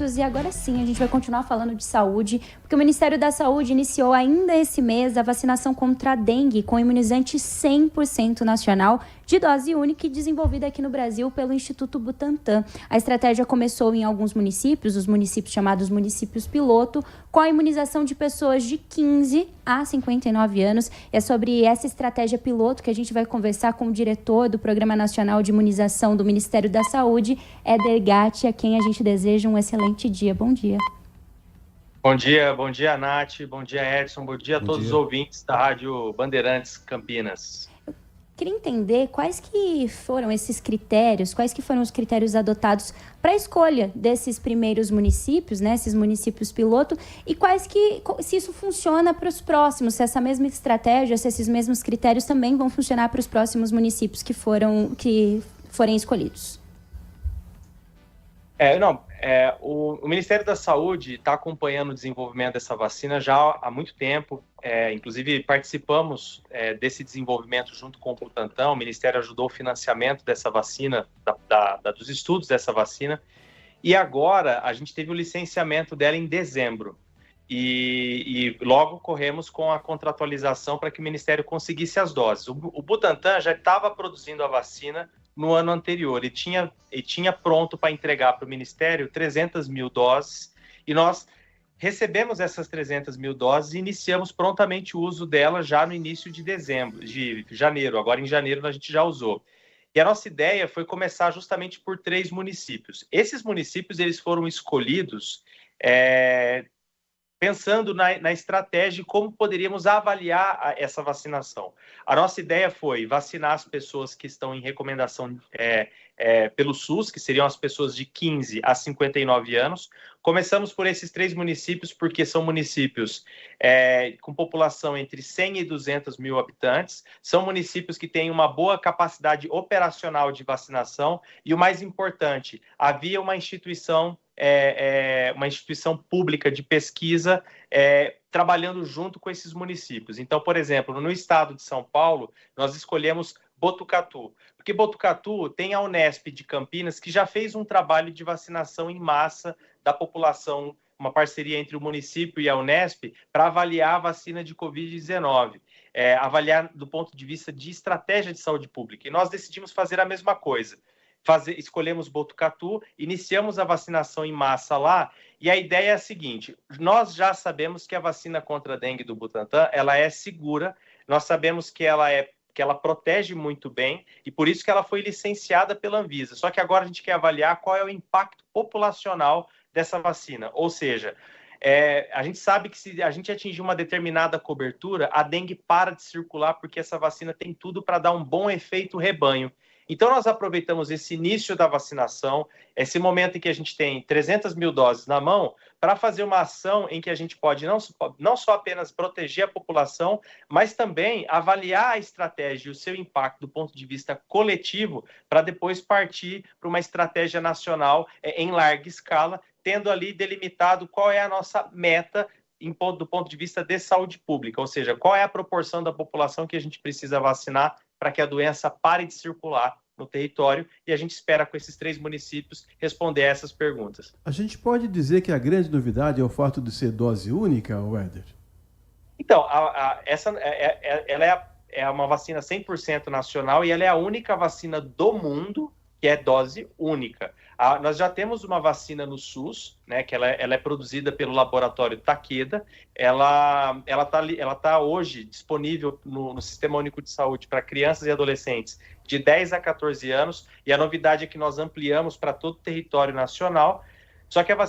E agora sim, a gente vai continuar falando de saúde, porque o Ministério da Saúde iniciou ainda esse mês a vacinação contra a dengue com imunizante 100% nacional de dose única e desenvolvida aqui no Brasil pelo Instituto Butantan. A estratégia começou em alguns municípios, os municípios chamados municípios piloto, com a imunização de pessoas de 15 a 59 anos. É sobre essa estratégia piloto que a gente vai conversar com o diretor do Programa Nacional de Imunização do Ministério da Saúde, Éder Gatti, a quem a gente deseja um excelente dia. Bom dia. Bom dia, Nath, bom dia, Edson, bom dia a todos os ouvintes da Rádio Bandeirantes Campinas. Queria entender quais que foram esses critérios, quais que foram os critérios adotados para a escolha desses primeiros municípios, né, esses municípios piloto, e se isso funciona para os próximos, se essa mesma estratégia, se esses mesmos critérios também vão funcionar para os próximos municípios que forem escolhidos. O Ministério da Saúde está acompanhando o desenvolvimento dessa vacina já há muito tempo. Inclusive, participamos desse desenvolvimento junto com o Butantan. O Ministério ajudou o financiamento dessa vacina, dos estudos dessa vacina. E agora, a gente teve o licenciamento dela em dezembro. E logo corremos com a contratualização para que o Ministério conseguisse as doses. O Butantan já estava produzindo a vacina no ano anterior e tinha pronto para entregar para o Ministério 300 mil doses, e nós recebemos essas 300 mil doses e iniciamos prontamente o uso dela já no início de janeiro. Agora em janeiro a gente já usou. E a nossa ideia foi começar justamente por 3 municípios. Esses municípios eles foram escolhidos pensando na estratégia e como poderíamos avaliar essa vacinação. A nossa ideia foi vacinar as pessoas que estão em recomendação pelo SUS, que seriam as pessoas de 15 a 59 anos. Começamos por esses 3 municípios, porque são municípios com população entre 100 e 200 mil habitantes, são municípios que têm uma boa capacidade operacional de vacinação e, o mais importante, havia uma instituição pública de pesquisa trabalhando junto com esses municípios. Então, por exemplo, no estado de São Paulo, nós escolhemos Botucatu, porque Botucatu tem a Unesp de Campinas, que já fez um trabalho de vacinação em massa da população, uma parceria entre o município e a Unesp, para avaliar a vacina de Covid-19, avaliar do ponto de vista de estratégia de saúde pública. E nós decidimos fazer a mesma coisa. Escolhemos Botucatu, iniciamos a vacinação em massa lá, e a ideia é a seguinte: nós já sabemos que a vacina contra a dengue do Butantan, ela é segura, nós sabemos que ela protege muito bem, e por isso que ela foi licenciada pela Anvisa. Só que agora a gente quer avaliar qual é o impacto populacional dessa vacina, ou seja, a gente sabe que se a gente atingir uma determinada cobertura, a dengue para de circular, porque essa vacina tem tudo para dar um bom efeito rebanho. Então, nós aproveitamos esse início da vacinação, esse momento em que a gente tem 300 mil doses na mão, para fazer uma ação em que a gente pode não só apenas proteger a população, mas também avaliar a estratégia e o seu impacto do ponto de vista coletivo, para depois partir para uma estratégia nacional em larga escala, tendo ali delimitado qual é a nossa meta do ponto de vista de saúde pública, ou seja, qual é a proporção da população que a gente precisa vacinar para que a doença pare de circular no território, e a gente espera, com esses 3 municípios, responder a essas perguntas. A gente pode dizer que a grande novidade é o fato de ser dose única, Éder? Então, ela é uma vacina 100% nacional e ela é a única vacina do mundo que é dose única. Nós já temos uma vacina no SUS, né, que ela é produzida pelo laboratório Takeda. Ela tá hoje disponível no Sistema Único de Saúde para crianças e adolescentes de 10 a 14 anos, e a novidade é que nós ampliamos para todo o território nacional. Só que ela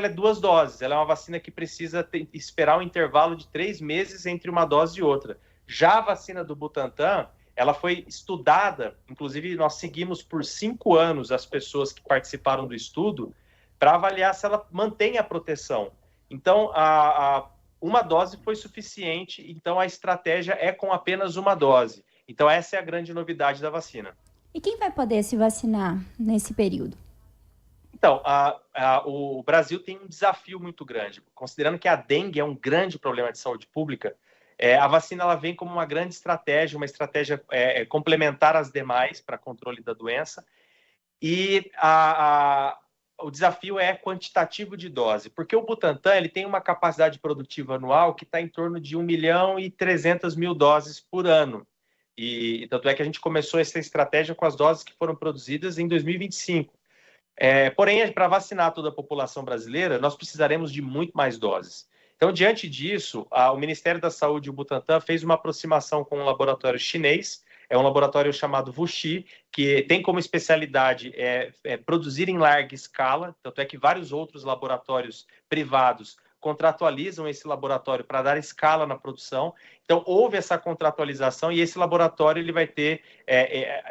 é 2 doses, ela é uma vacina que precisa esperar um intervalo de 3 meses entre uma dose e outra. Já a vacina do Butantan, ela foi estudada, inclusive nós seguimos por 5 anos as pessoas que participaram do estudo para avaliar se ela mantém a proteção. Então, uma dose foi suficiente, então a estratégia é com apenas uma dose. Então, essa é a grande novidade da vacina. E quem vai poder se vacinar nesse período? Então, o Brasil tem um desafio muito grande, considerando que a dengue é um grande problema de saúde pública. A vacina ela vem como uma grande estratégia, uma estratégia complementar às demais para controle da doença. E o desafio é quantitativo de dose, porque o Butantan ele tem uma capacidade produtiva anual que está em torno de 1.300.000 doses por ano. E tanto é que a gente começou essa estratégia com as doses que foram produzidas em 2025. Porém, para vacinar toda a população brasileira, nós precisaremos de muito mais doses. Então, diante disso, o Ministério da Saúde e o Butantan fez uma aproximação com um laboratório chinês, é um laboratório chamado WuXi, que tem como especialidade produzir em larga escala, tanto é que vários outros laboratórios privados contratualizam esse laboratório para dar escala na produção. Então, houve essa contratualização e esse laboratório ele vai ter,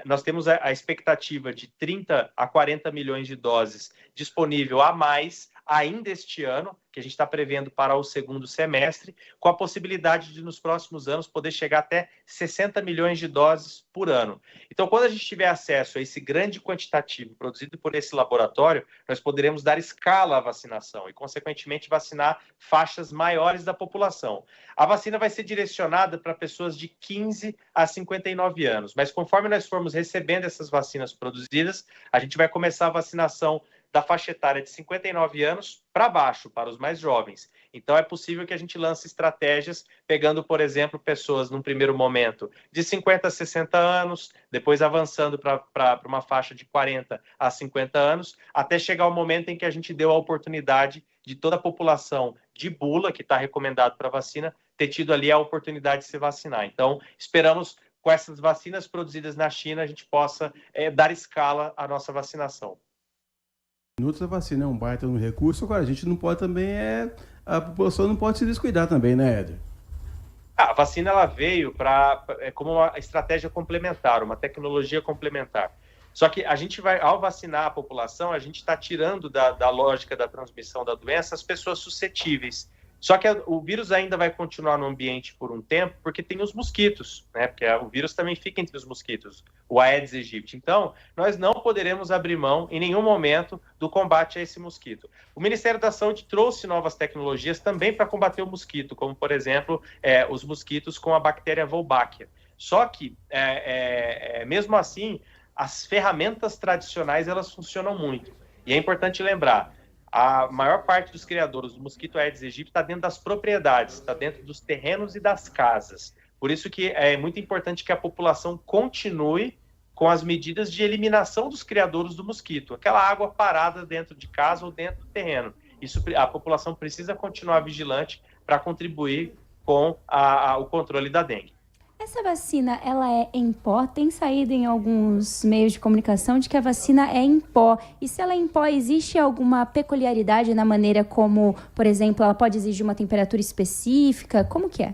nós temos a expectativa de 30 a 40 milhões de doses disponível a mais ainda este ano, que a gente está prevendo para o segundo semestre, com a possibilidade de, nos próximos anos, poder chegar até 60 milhões de doses por ano. Então, quando a gente tiver acesso a esse grande quantitativo produzido por esse laboratório, nós poderemos dar escala à vacinação e, consequentemente, vacinar faixas maiores da população. A vacina vai ser direcionada para pessoas de 15 a 59 anos, mas conforme nós formos recebendo essas vacinas produzidas, a gente vai começar a vacinação da faixa etária de 59 anos para baixo, para os mais jovens. Então, é possível que a gente lance estratégias pegando, por exemplo, pessoas, num primeiro momento, de 50 a 60 anos, depois avançando para uma faixa de 40 a 50 anos, até chegar o momento em que a gente deu a oportunidade de toda a população de bula, que está recomendado para vacina, ter tido ali a oportunidade de se vacinar. Então, esperamos, com essas vacinas produzidas na China, a gente possa dar escala à nossa vacinação. Outra vacina é um baita no recurso, agora a gente não pode também, a população não pode se descuidar também, né, Éder? A vacina ela veio como uma estratégia complementar, uma tecnologia complementar. Só que a gente vai, ao vacinar a população, a gente está tirando da lógica da transmissão da doença as pessoas suscetíveis. Só que o vírus ainda vai continuar no ambiente por um tempo, porque tem os mosquitos, né? Porque o vírus também fica entre os mosquitos, o Aedes aegypti. Então, nós não poderemos abrir mão em nenhum momento do combate a esse mosquito. O Ministério da Saúde trouxe novas tecnologias também para combater o mosquito, como, por exemplo, os mosquitos com a bactéria Wolbachia. Só que, mesmo assim, as ferramentas tradicionais, elas funcionam muito. E é importante lembrar, a maior parte dos criadores do mosquito Aedes aegypti está dentro das propriedades, está dentro dos terrenos e das casas. Por isso que é muito importante que a população continue com as medidas de eliminação dos criadores do mosquito. Aquela água parada dentro de casa ou dentro do terreno. Isso, a população precisa continuar vigilante para contribuir com o controle da dengue. Essa vacina, ela é em pó? Tem saído em alguns meios de comunicação de que a vacina é em pó. E se ela é em pó, existe alguma peculiaridade na maneira como, por exemplo, ela pode exigir uma temperatura específica? Como que é?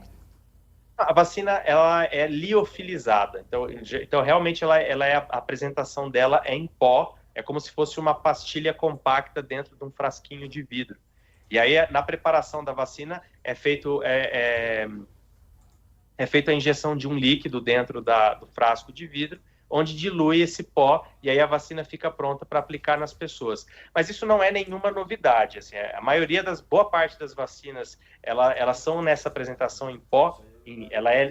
A vacina, ela é liofilizada. Então realmente, a apresentação dela é em pó. É como se fosse uma pastilha compacta dentro de um frasquinho de vidro. E aí, na preparação da vacina, é feita a injeção de um líquido dentro do frasco de vidro, onde dilui esse pó, e aí a vacina fica pronta para aplicar nas pessoas. Mas isso não é nenhuma novidade. Assim, boa parte das vacinas, elas são nessa apresentação em pó,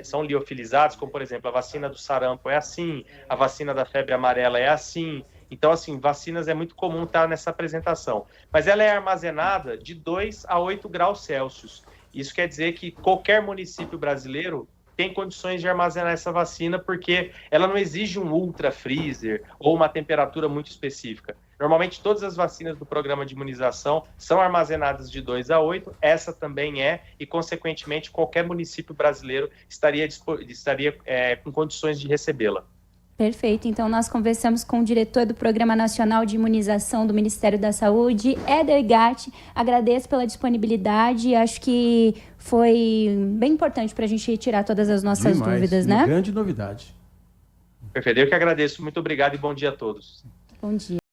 são liofilizadas, como, por exemplo, a vacina do sarampo é assim, a vacina da febre amarela é assim. Então, assim, vacinas é muito comum estar nessa apresentação. Mas ela é armazenada de 2 a 8 graus Celsius. Isso quer dizer que qualquer município brasileiro tem condições de armazenar essa vacina, porque ela não exige um ultra freezer ou uma temperatura muito específica. Normalmente, todas as vacinas do programa de imunização são armazenadas de 2 a 8, essa também e, consequentemente, qualquer município brasileiro estaria com condições de recebê-la. Perfeito. Então, nós conversamos com o diretor do Programa Nacional de Imunização do Ministério da Saúde, Éder Gatti. Agradeço pela disponibilidade. Acho que foi bem importante para a gente tirar todas as nossas dúvidas, né? Grande novidade. Perfeito. Eu que agradeço. Muito obrigado e bom dia a todos. Bom dia.